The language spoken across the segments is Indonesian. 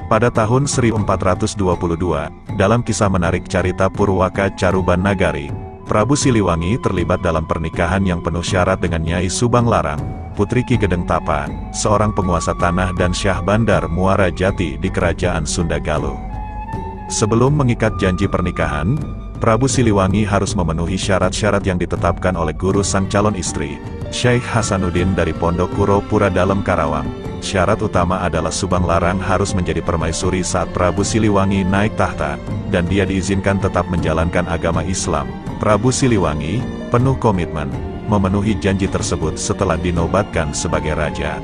Pada tahun 1422, dalam kisah menarik Carita Purwaka Caruban Nagari, Prabu Siliwangi terlibat dalam pernikahan yang penuh syarat dengan Nyai Subang Larang, Putri Ki Gedeng Tapa, seorang penguasa tanah dan Syah Bandar Muara Jati di Kerajaan Sunda Galuh. Sebelum mengikat janji pernikahan, Prabu Siliwangi harus memenuhi syarat-syarat yang ditetapkan oleh guru sang calon istri, Syekh Hasanuddin dari Pondok Kuro Pura Dalem Karawang. Syarat utama adalah Subang Larang harus menjadi permaisuri saat Prabu Siliwangi naik tahta, dan dia diizinkan tetap menjalankan agama Islam. Prabu Siliwangi penuh komitmen memenuhi janji tersebut setelah dinobatkan sebagai raja.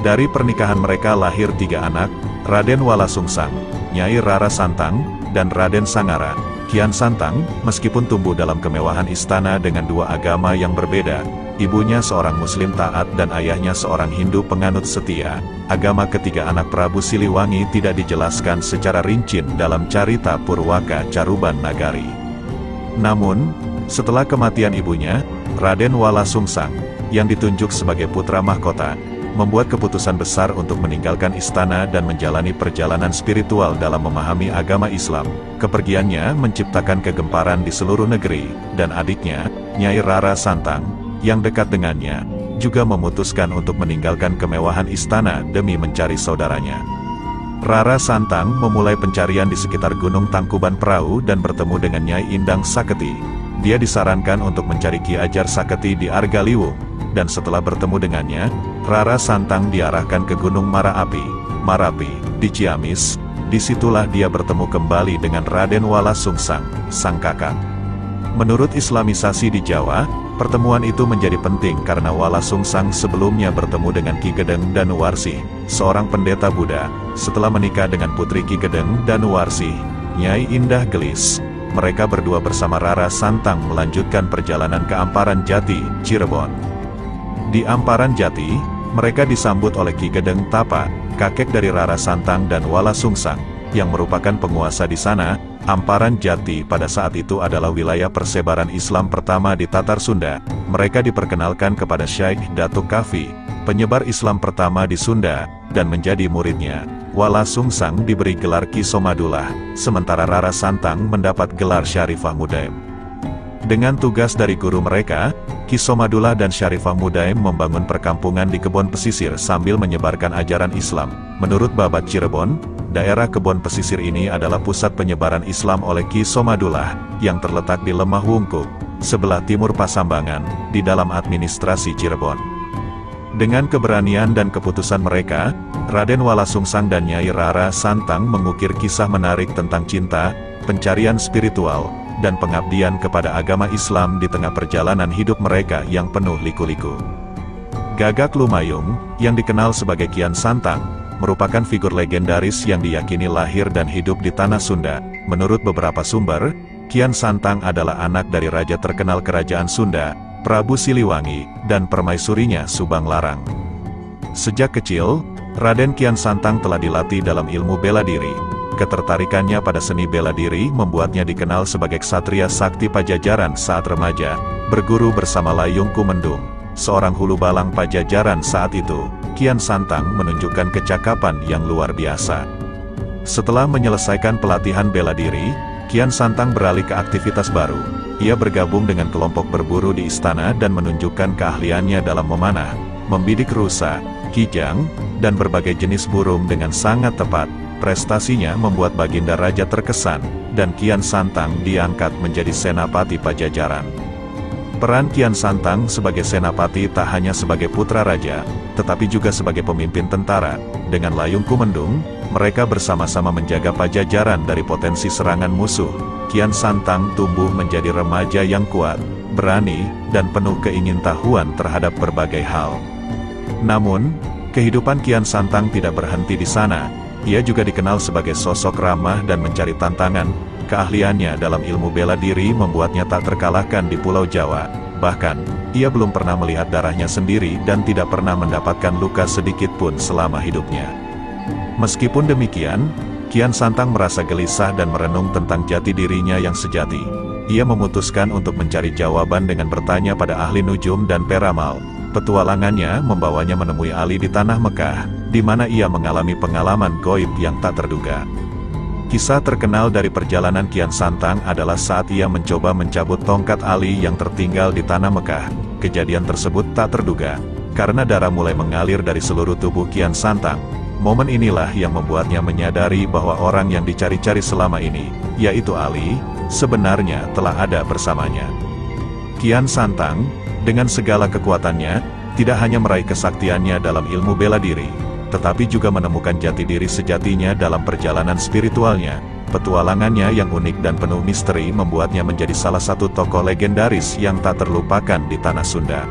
Dari pernikahan mereka lahir 3 anak, Raden Wala Sungsang, Nyai Rara Santang, dan Raden Sangara. Kian Santang, meskipun tumbuh dalam kemewahan istana dengan 2 agama yang berbeda, ibunya seorang Muslim taat dan ayahnya seorang Hindu penganut setia. Agama ketiga anak Prabu Siliwangi tidak dijelaskan secara rinci dalam Carita Purwaka Caruban Nagari. Namun, setelah kematian ibunya, Raden Wala Sungsang, yang ditunjuk sebagai putra mahkota, membuat keputusan besar untuk meninggalkan istana dan menjalani perjalanan spiritual dalam memahami agama Islam. Kepergiannya menciptakan kegemparan di seluruh negeri, dan adiknya, Nyai Rara Santang, yang dekat dengannya, juga memutuskan untuk meninggalkan kemewahan istana demi mencari saudaranya. Rara Santang memulai pencarian di sekitar Gunung Tangkuban Perahu dan bertemu dengan Nyai Indang Saketi. Dia disarankan untuk mencari Ki Ajar Saketi di Argaliwung, dan setelah bertemu dengannya, Rara Santang diarahkan ke Gunung Marapi, di Ciamis. Disitulah dia bertemu kembali dengan Raden Wala Sungsang, sang kakak. Menurut Islamisasi di Jawa, pertemuan itu menjadi penting karena Wala Sungsang sebelumnya bertemu dengan Ki Gedeng Danuwarsih, seorang pendeta Buddha. Setelah menikah dengan putri Ki Gedeng Danuwarsih, Nyai Indah Gelis, mereka berdua bersama Rara Santang melanjutkan perjalanan ke Amparan Jati, Cirebon. Di Amparan Jati, mereka disambut oleh Ki Gedeng Tapa, kakek dari Rara Santang dan Wala Sungsang, yang merupakan penguasa di sana. Amparan Jati pada saat itu adalah wilayah persebaran Islam pertama di Tatar Sunda. Mereka diperkenalkan kepada Syekh Datuk Kafi, penyebar Islam pertama di Sunda, dan menjadi muridnya. Wala Sungsang diberi gelar Ki Somadullah, sementara Rara Santang mendapat gelar Syarifah Mudaim. Dengan tugas dari guru mereka, Ki Somadullah dan Syarifah Mudaim membangun perkampungan di kebun pesisir sambil menyebarkan ajaran Islam. Menurut Babat Cirebon, daerah kebun pesisir ini adalah pusat penyebaran Islam oleh Ki Somadullah, yang terletak di Lemah Wungkuk, sebelah timur Pasambangan, di dalam administrasi Cirebon. Dengan keberanian dan keputusan mereka, Raden Wala Sungsang dan Nyai Rara Santang mengukir kisah menarik tentang cinta, pencarian spiritual, dan pengabdian kepada agama Islam di tengah perjalanan hidup mereka yang penuh liku-liku. Gagak Lumayung, yang dikenal sebagai Kian Santang, merupakan figur legendaris yang diyakini lahir dan hidup di tanah Sunda. Menurut beberapa sumber, Kian Santang adalah anak dari raja terkenal kerajaan Sunda, Prabu Siliwangi, dan permaisurinya Subang Larang. Sejak kecil, Raden Kian Santang telah dilatih dalam ilmu bela diri. Ketertarikannya pada seni bela diri membuatnya dikenal sebagai ksatria sakti Pajajaran saat remaja, berguru bersama Layung Kumendung, seorang hulu balang Pajajaran saat itu. Kian Santang menunjukkan kecakapan yang luar biasa. Setelah menyelesaikan pelatihan bela diri, Kian Santang beralih ke aktivitas baru. Ia bergabung dengan kelompok berburu di istana dan menunjukkan keahliannya dalam memanah, membidik rusa, kijang, dan berbagai jenis burung dengan sangat tepat. Prestasinya membuat Baginda Raja terkesan, dan Kian Santang diangkat menjadi Senapati Pajajaran. Peran Kian Santang sebagai Senapati tak hanya sebagai putra raja, tetapi juga sebagai pemimpin tentara. Dengan Layung Kumendung, mereka bersama-sama menjaga Pajajaran dari potensi serangan musuh. Kian Santang tumbuh menjadi remaja yang kuat, berani, dan penuh keingintahuan terhadap berbagai hal. Namun, kehidupan Kian Santang tidak berhenti di sana. Ia juga dikenal sebagai sosok ramah dan mencari tantangan. Keahliannya dalam ilmu bela diri membuatnya tak terkalahkan di Pulau Jawa. Bahkan, ia belum pernah melihat darahnya sendiri dan tidak pernah mendapatkan luka sedikit pun selama hidupnya. Meskipun demikian, Kian Santang merasa gelisah dan merenung tentang jati dirinya yang sejati. Ia memutuskan untuk mencari jawaban dengan bertanya pada ahli nujum dan peramal. Petualangannya membawanya menemui Ali di tanah Mekah. di mana ia mengalami pengalaman gaib yang tak terduga. Kisah terkenal dari perjalanan Kian Santang adalah saat ia mencoba mencabut tongkat Ali yang tertinggal di tanah Mekah. Kejadian tersebut tak terduga, karena darah mulai mengalir dari seluruh tubuh Kian Santang. Momen inilah yang membuatnya menyadari bahwa orang yang dicari-cari selama ini, yaitu Ali, sebenarnya telah ada bersamanya. Kian Santang, dengan segala kekuatannya, tidak hanya meraih kesaktiannya dalam ilmu bela diri, tetapi juga menemukan jati diri sejatinya dalam perjalanan spiritualnya. Petualangannya yang unik dan penuh misteri membuatnya menjadi salah satu tokoh legendaris yang tak terlupakan di tanah Sunda.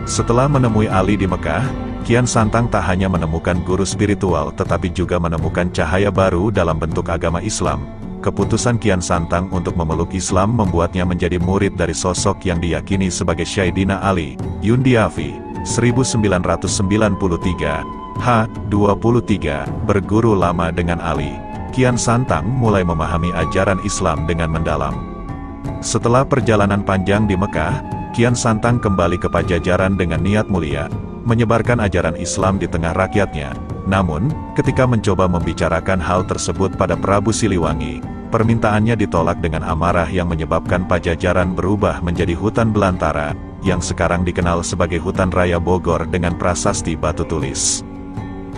Setelah menemui Ali di Mekah, Kian Santang tak hanya menemukan guru spiritual tetapi juga menemukan cahaya baru dalam bentuk agama Islam. Keputusan Kian Santang untuk memeluk Islam membuatnya menjadi murid dari sosok yang diyakini sebagai Sayyidina Ali, Yundiafi, 1993, H23, berguru lama dengan Ali. Kian Santang mulai memahami ajaran Islam dengan mendalam. Setelah perjalanan panjang di Mekah, Kian Santang kembali ke Pajajaran dengan niat mulia, menyebarkan ajaran Islam di tengah rakyatnya. Namun, ketika mencoba membicarakan hal tersebut pada Prabu Siliwangi, permintaannya ditolak dengan amarah yang menyebabkan Pajajaran berubah menjadi hutan belantara, yang sekarang dikenal sebagai Hutan Raya Bogor dengan prasasti batu tulis.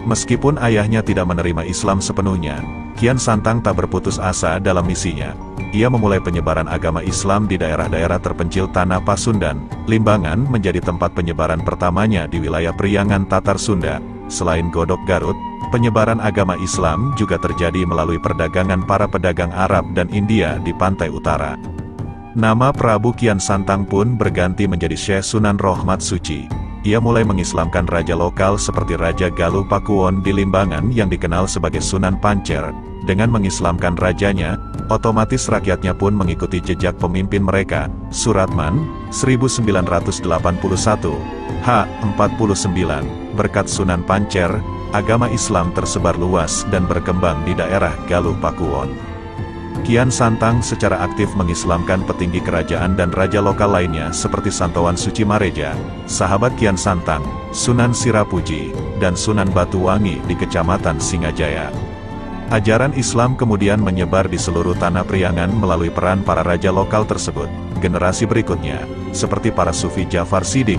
Meskipun ayahnya tidak menerima Islam sepenuhnya, Kian Santang tak berputus asa dalam misinya. Ia memulai penyebaran agama Islam di daerah-daerah terpencil Tanah Pasundan. Limbangan menjadi tempat penyebaran pertamanya di wilayah Priangan Tatar Sunda. Selain Godok Garut, penyebaran agama Islam juga terjadi melalui perdagangan para pedagang Arab dan India di pantai utara. Nama Prabu Kian Santang pun berganti menjadi Syekh Sunan Rohmat Suci. Ia mulai mengislamkan raja lokal seperti Raja Galuh Pakuwon di Limbangan yang dikenal sebagai Sunan Pancer. Dengan mengislamkan rajanya, otomatis rakyatnya pun mengikuti jejak pemimpin mereka. Suratman, 1981, H49, berkat Sunan Pancer, agama Islam tersebar luas dan berkembang di daerah Galuh Pakuwon. Kian Santang secara aktif mengislamkan petinggi kerajaan dan raja lokal lainnya seperti Santowan Suci Mareja, sahabat Kian Santang, Sunan Sirapuji, dan Sunan Batuwangi di Kecamatan Singajaya. Ajaran Islam kemudian menyebar di seluruh tanah Priangan melalui peran para raja lokal tersebut. Generasi berikutnya, seperti para Sufi Jafar Siddiq,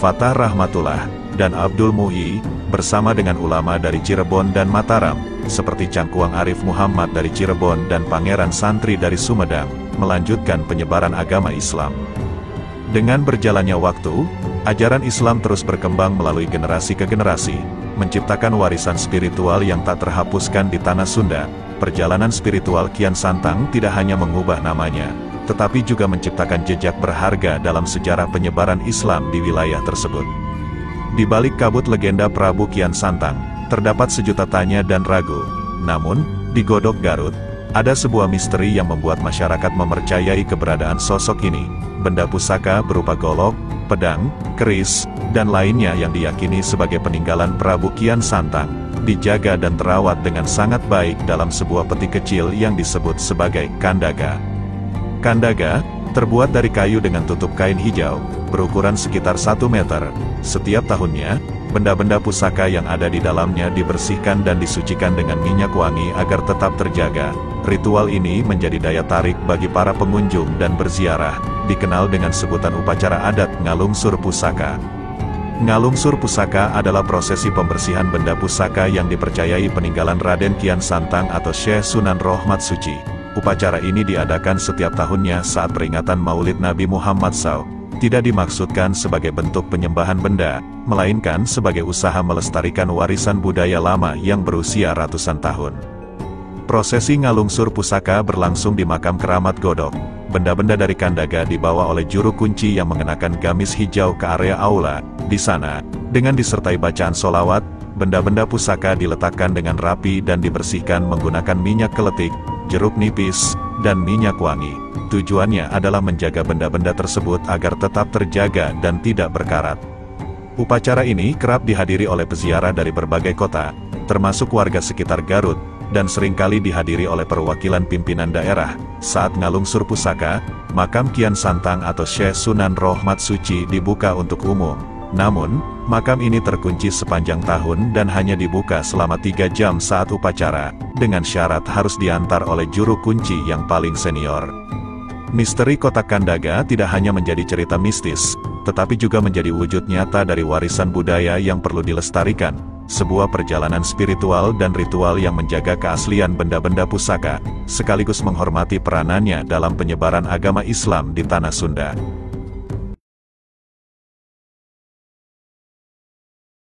Fatah Rahmatullah, dan Abdul Muhyi, bersama dengan ulama dari Cirebon dan Mataram, seperti Cangkuang Arif Muhammad dari Cirebon dan Pangeran Santri dari Sumedang, melanjutkan penyebaran agama Islam. Dengan berjalannya waktu, ajaran Islam terus berkembang melalui generasi ke generasi, menciptakan warisan spiritual yang tak terhapuskan di tanah Sunda. Perjalanan spiritual Kian Santang tidak hanya mengubah namanya, tetapi juga menciptakan jejak berharga dalam sejarah penyebaran Islam di wilayah tersebut. Di balik kabut legenda Prabu Kian Santang, terdapat sejuta tanya dan ragu. Namun, di Godok Garut, ada sebuah misteri yang membuat masyarakat mempercayai keberadaan sosok ini. Benda pusaka berupa golok, pedang, keris, dan lainnya yang diyakini sebagai peninggalan Prabu Kian Santang, dijaga dan terawat dengan sangat baik dalam sebuah peti kecil yang disebut sebagai kandaga. Kandaga, terbuat dari kayu dengan tutup kain hijau, berukuran sekitar 1 meter. Setiap tahunnya, benda-benda pusaka yang ada di dalamnya dibersihkan dan disucikan dengan minyak wangi agar tetap terjaga. Ritual ini menjadi daya tarik bagi para pengunjung dan berziarah, dikenal dengan sebutan upacara adat Ngalungsur Pusaka. Ngalungsur Pusaka adalah prosesi pembersihan benda pusaka yang dipercayai peninggalan Raden Kian Santang atau Syekh Sunan Rohmat Suci. Upacara ini diadakan setiap tahunnya saat peringatan Maulid Nabi Muhammad SAW. Tidak dimaksudkan sebagai bentuk penyembahan benda, melainkan sebagai usaha melestarikan warisan budaya lama yang berusia ratusan tahun. Prosesi ngalungsur pusaka berlangsung di makam keramat Godok. Benda-benda dari kandaga dibawa oleh juru kunci yang mengenakan gamis hijau ke area aula. Di sana, dengan disertai bacaan solawat, benda-benda pusaka diletakkan dengan rapi dan dibersihkan menggunakan minyak keletik, jeruk nipis, dan minyak wangi. Tujuannya adalah menjaga benda-benda tersebut agar tetap terjaga dan tidak berkarat. Upacara ini kerap dihadiri oleh peziarah dari berbagai kota, termasuk warga sekitar Garut, dan seringkali dihadiri oleh perwakilan pimpinan daerah. Saat ngalungsur pusaka, makam Kian Santang atau Syekh Sunan Rohmat Suci dibuka untuk umum. Namun, makam ini terkunci sepanjang tahun dan hanya dibuka selama 3 jam saat upacara, dengan syarat harus diantar oleh juru kunci yang paling senior. Misteri Kotak Kandaga tidak hanya menjadi cerita mistis, tetapi juga menjadi wujud nyata dari warisan budaya yang perlu dilestarikan, sebuah perjalanan spiritual dan ritual yang menjaga keaslian benda-benda pusaka, sekaligus menghormati peranannya dalam penyebaran agama Islam di Tanah Sunda.